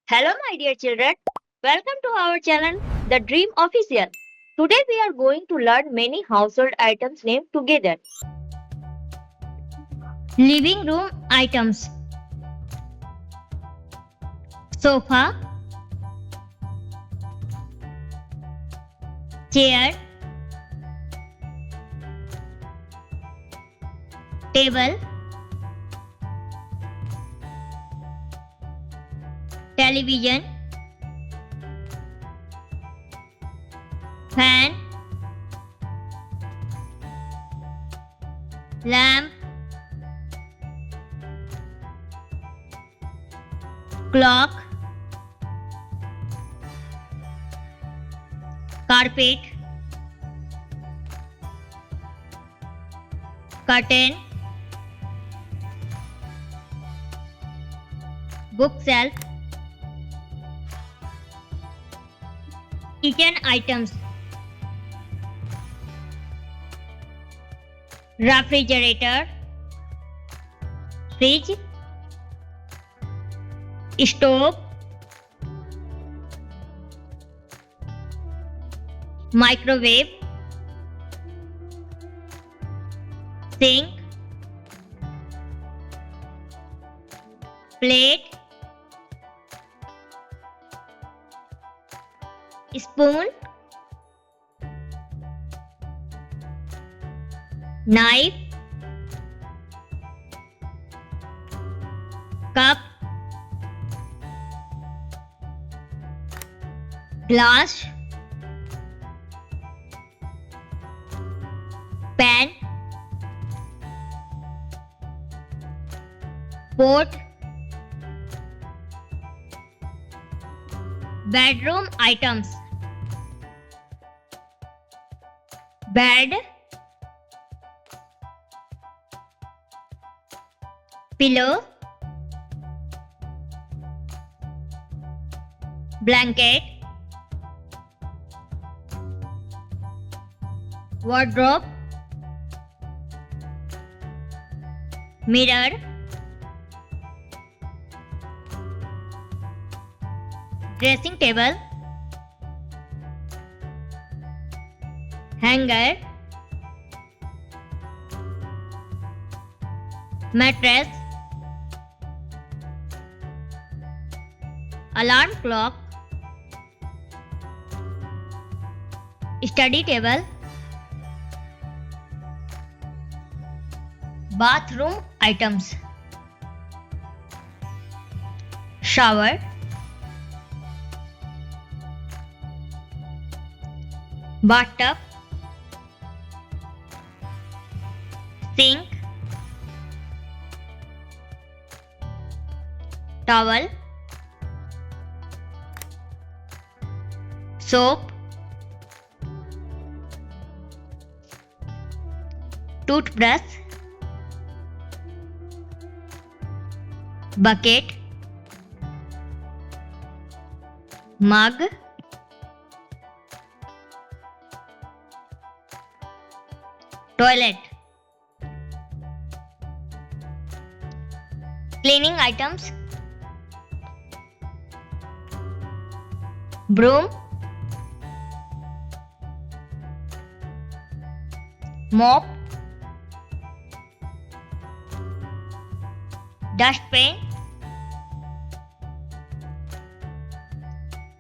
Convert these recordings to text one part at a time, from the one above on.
Hello, my dear children. Welcome to our channel, The Dream Official. Today we are going to learn many household items named together. Living room items: sofa, chair, table, television, fan, lamp, clock, carpet, curtain, bookshelf. Kitchen items: refrigerator, fridge, stove, microwave, sink, plate, spoon, knife, cup, glass, pan, pot. Bedroom items: bed, pillow, blanket, wardrobe, mirror, dressing table, hanger, mattress, alarm clock, study table, bathroom items: shower, bathtub, sink, towel, soap, toothbrush, bucket, mug, toilet. Cleaning items: broom, mop, dustpan,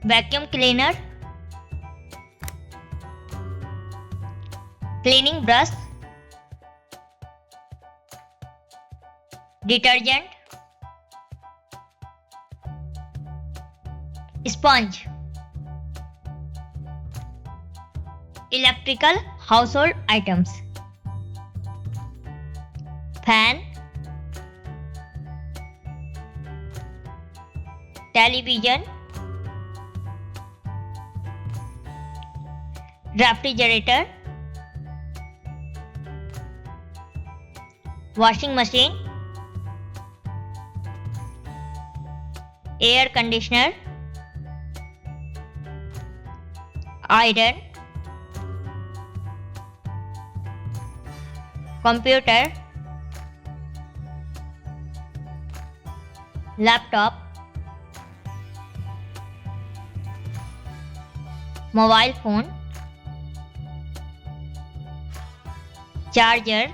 vacuum cleaner, cleaning brush, detergent, sponge. Electrical household items: fan, television, refrigerator, washing machine, air conditioner, iron, computer, laptop, mobile phone, charger,